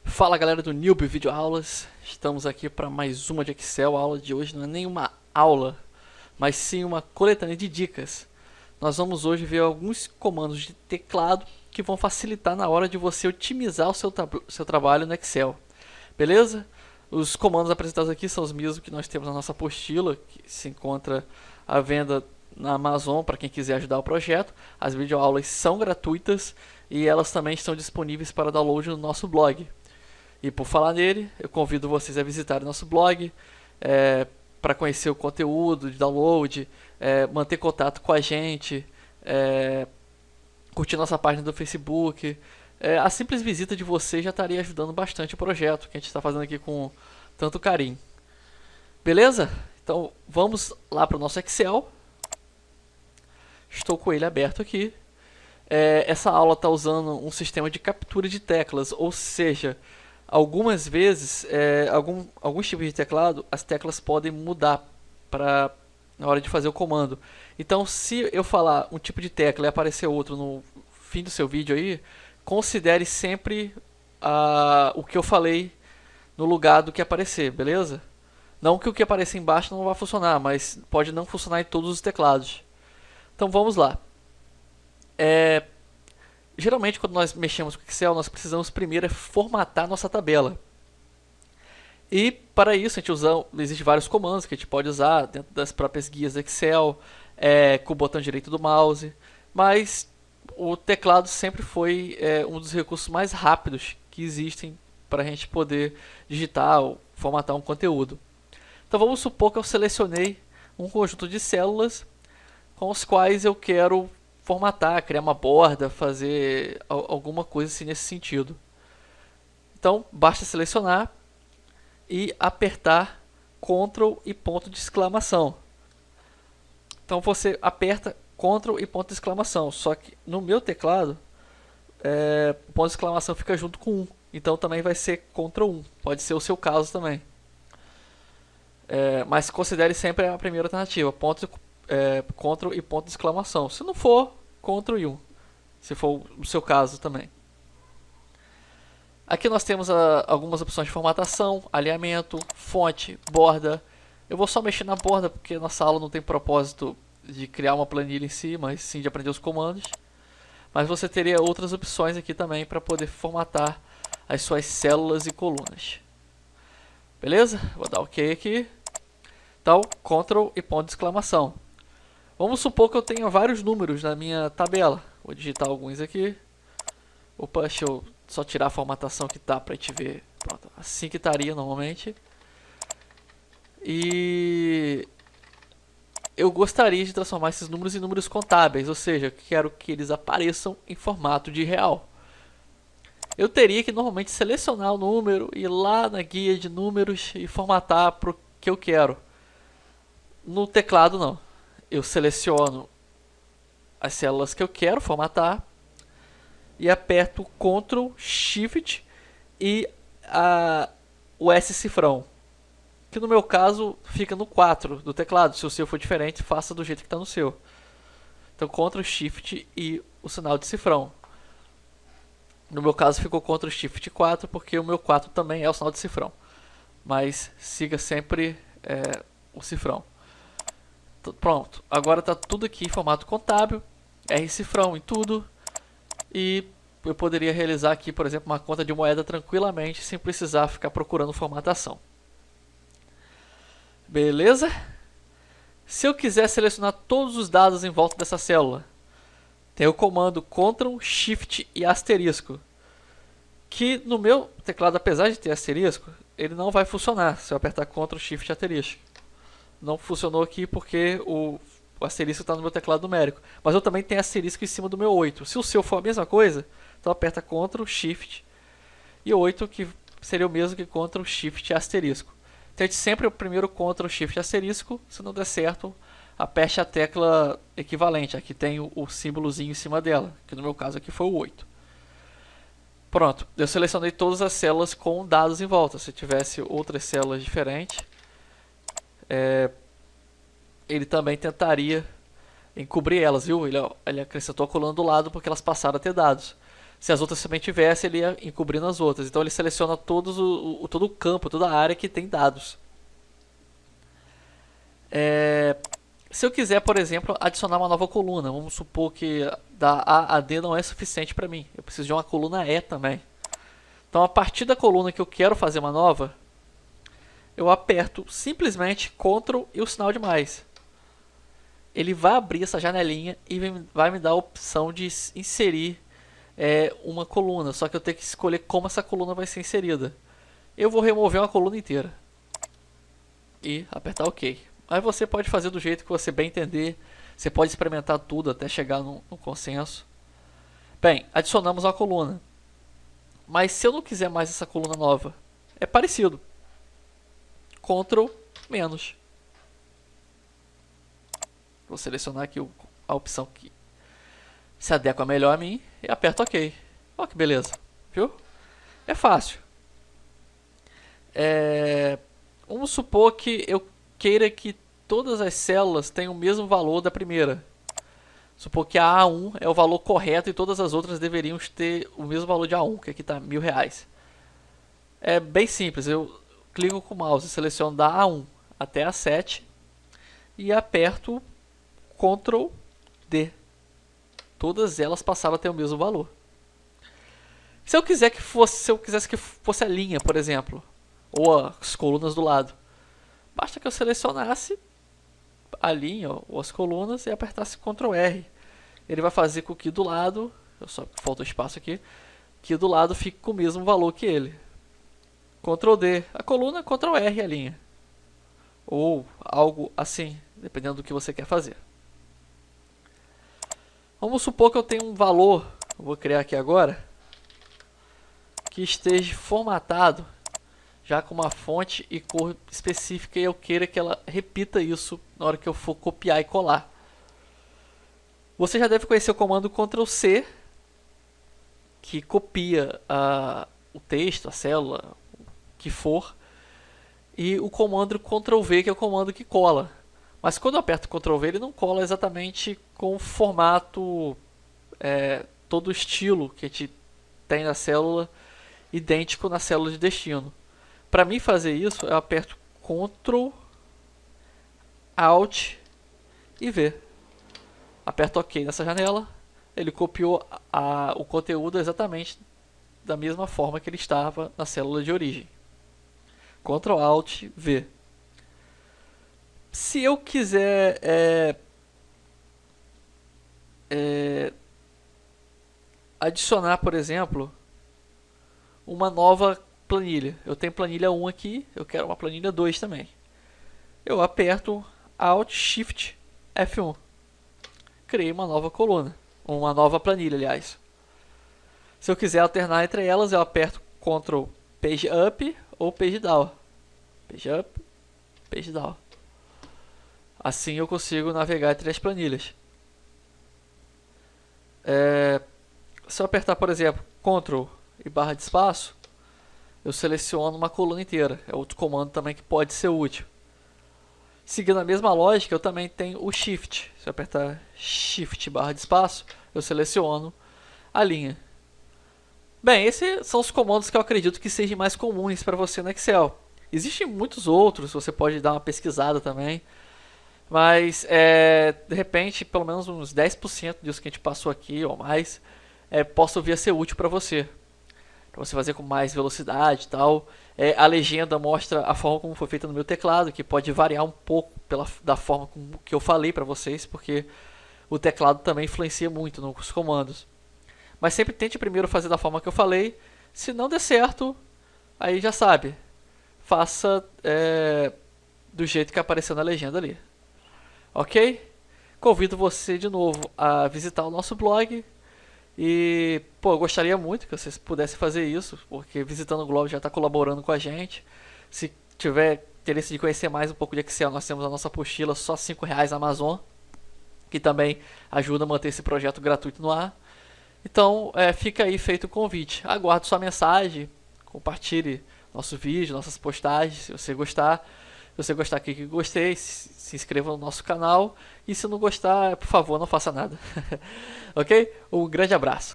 Fala galera do Newbie Videoaulas, estamos aqui para mais uma de Excel. A aula de hoje não é nenhuma aula, mas sim uma coletânea de dicas. Nós vamos hoje ver alguns comandos de teclado que vão facilitar na hora de você otimizar o seu trabalho no Excel. Beleza? Os comandos apresentados aqui são os mesmos que nós temos na nossa apostila, que se encontra à venda na Amazon para quem quiser ajudar o projeto. As videoaulas são gratuitas e elas também estão disponíveis para download no nosso blog. E por falar nele, eu convido vocês a visitarem nosso blog para conhecer o conteúdo de download, manter contato com a gente, curtir nossa página do Facebook. A simples visita de vocês já estaria ajudando bastante o projeto que a gente está fazendo aqui com tanto carinho. Beleza? Então vamos lá para o nosso Excel. Estou com ele aberto aqui. Essa aula está usando um sistema de captura de teclas, ou seja, algumas vezes, alguns tipos de teclado, as teclas podem mudar na hora de fazer o comando. Então, se eu falar um tipo de tecla e aparecer outro no fim do seu vídeo aí, considere sempre o que eu falei no lugar do que aparecer, beleza? Não que o que aparecer embaixo não vai funcionar, mas pode não funcionar em todos os teclados. Então vamos lá. Geralmente, quando nós mexemos com o Excel, nós precisamos primeiro formatar nossa tabela. E para isso, existem vários comandos que a gente pode usar dentro das próprias guias do Excel, com o botão direito do mouse. Mas o teclado sempre foi um dos recursos mais rápidos que existem para a gente poder digitar ou formatar um conteúdo. Então vamos supor que eu selecionei um conjunto de células com os quais eu quero formatar, criar uma borda, fazer alguma coisa assim nesse sentido. Então basta selecionar e apertar Ctrl e ponto de exclamação. Então você aperta Ctrl e ponto de exclamação, só que no meu teclado o ponto de exclamação fica junto com 1, então também vai ser Ctrl 1, pode ser o seu caso também. Mas considere sempre a primeira alternativa, Ctrl e ponto de exclamação. Se não for, Ctrl e 1, se for o seu caso também. Aqui nós temos algumas opções de formatação, alinhamento, fonte, borda. Eu vou só mexer na borda porque nossa aula não tem propósito de criar uma planilha em si, mas sim de aprender os comandos. Mas você teria outras opções aqui também para poder formatar as suas células e colunas. Beleza? Vou dar OK aqui. Então, Ctrl e ponto de exclamação. Vamos supor que eu tenha vários números na minha tabela. Vou digitar alguns aqui. Opa, deixa eu só tirar a formatação que está para a gente ver. Pronto, assim que estaria normalmente. E eu gostaria de transformar esses números em números contábeis, ou seja, quero que eles apareçam em formato de real. Eu teria que normalmente selecionar o número, ir lá na guia de números e formatar para o que eu quero. No teclado não. Eu seleciono as células que eu quero formatar e aperto Ctrl, Shift e o S cifrão, que no meu caso fica no 4 do teclado. Se o seu for diferente, faça do jeito que está no seu. Então Ctrl, Shift e o sinal de cifrão. No meu caso ficou Ctrl, Shift 4 porque o meu 4 também é o sinal de cifrão. Mas siga sempre o cifrão. Pronto, agora está tudo aqui em formato contábil, R cifrão em tudo, e eu poderia realizar aqui, por exemplo, uma conta de moeda tranquilamente, sem precisar ficar procurando formatação. Beleza? Se eu quiser selecionar todos os dados em volta dessa célula, tem o comando Ctrl, Shift e asterisco, que no meu teclado, apesar de ter asterisco, ele não vai funcionar se eu apertar Ctrl, Shift e asterisco. Não funcionou aqui porque o asterisco está no meu teclado numérico. Mas eu também tenho asterisco em cima do meu 8. Se o seu for a mesma coisa, então aperta Ctrl, Shift e 8, que seria o mesmo que Ctrl, Shift e asterisco. Tente sempre o primeiro Ctrl, Shift e asterisco. Se não der certo, aperte a tecla equivalente. Aqui tem o símbolozinho em cima dela, que no meu caso aqui foi o 8. Pronto, eu selecionei todas as células com dados em volta. Se tivesse outras células diferentes, ele também tentaria encobrir elas, viu? Ele acrescentou a coluna do lado porque elas passaram a ter dados. Se as outras também tivessem, ele ia encobrindo as outras. Então ele seleciona todo o campo, toda a área que tem dados. Se eu quiser, por exemplo, adicionar uma nova coluna, vamos supor que da A a D não é suficiente para mim. Eu preciso de uma coluna E também. Então, a partir da coluna que eu quero fazer uma nova, eu aperto simplesmente Ctrl e o sinal de mais. Ele vai abrir essa janelinha e vai me dar a opção de inserir uma coluna. Só que eu tenho que escolher como essa coluna vai ser inserida. Eu vou remover uma coluna inteira e apertar OK. Mas você pode fazer do jeito que você bem entender. Você pode experimentar tudo até chegar num consenso. Bem, adicionamos uma coluna. Mas se eu não quiser mais essa coluna nova, é parecido. Ctrl menos. Vou selecionar aqui a opção que se adequa melhor a mim e aperto OK. Olha que beleza, viu? É fácil. Vamos supor que eu queira que todas as células tenham o mesmo valor da primeira. Supor que a A1 é o valor correto e todas as outras deveriam ter o mesmo valor de A1, que aqui está R$1.000. É bem simples, eu clico com o mouse, seleciono da A1 até A7 e aperto Ctrl D. Todas elas passaram a ter o mesmo valor. Se eu quisesse que fosse a linha, por exemplo, ou as colunas do lado, basta que eu selecionasse a linha ou as colunas e apertasse Ctrl R. Ele vai fazer com que do lado, só falta espaço aqui, que do lado fique com o mesmo valor que ele. Ctrl D a coluna, Ctrl R a linha. Ou algo assim, dependendo do que você quer fazer. Vamos supor que eu tenho um valor, vou criar aqui agora, que esteja formatado já com uma fonte e cor específica e eu queira que ela repita isso na hora que eu for copiar e colar. Você já deve conhecer o comando Ctrl C, que copia o texto, a célula, o que for, e o comando Ctrl V, que é o comando que cola. Mas quando eu aperto Ctrl V, ele não cola exatamente com o formato, todo o estilo que a gente tem na célula, idêntico na célula de destino. Para mim fazer isso, eu aperto Ctrl, Alt e V. Aperto OK nessa janela, ele copiou o conteúdo exatamente da mesma forma que ele estava na célula de origem. Ctrl, Alt, V. Se eu quiser adicionar, por exemplo, uma nova planilha. Eu tenho planilha 1 aqui, eu quero uma planilha 2 também. Eu aperto Alt, Shift, F1. Criei uma nova coluna, uma nova planilha, aliás. Se eu quiser alternar entre elas, eu aperto Ctrl Page Up ou Page Down. Page Up, Page Down. Assim eu consigo navegar entre as planilhas. Se eu apertar, por exemplo, Ctrl e barra de espaço, eu seleciono uma coluna inteira. É outro comando também que pode ser útil. Seguindo a mesma lógica, eu também tenho o Shift. Se eu apertar Shift barra de espaço, eu seleciono a linha. Bem, esses são os comandos que eu acredito que sejam mais comuns para você no Excel. Existem muitos outros, você pode dar uma pesquisada também. Mas, de repente, pelo menos uns 10% disso que a gente passou aqui ou mais, possa vir a ser útil para você. Para você fazer com mais velocidade e tal. A legenda mostra a forma como foi feita no meu teclado, que pode variar um pouco da forma como que eu falei para vocês, porque o teclado também influencia muito nos comandos. Mas sempre tente primeiro fazer da forma que eu falei. Se não der certo, aí já sabe. Faça do jeito que apareceu na legenda ali. Ok? Convido você de novo a visitar o nosso blog. E, eu gostaria muito que vocês pudessem fazer isso, porque Visitando o Globo já está colaborando com a gente. Se tiver interesse de conhecer mais um pouco de Excel, nós temos a nossa apostila só R$5 na Amazon, que também ajuda a manter esse projeto gratuito no ar. Então, fica aí feito o convite. Aguardo sua mensagem, compartilhe nosso vídeo, nossas postagens, se você gostar. Se você gostar, clique em gostei, se inscreva no nosso canal. E se não gostar, por favor, não faça nada. Ok? Um grande abraço.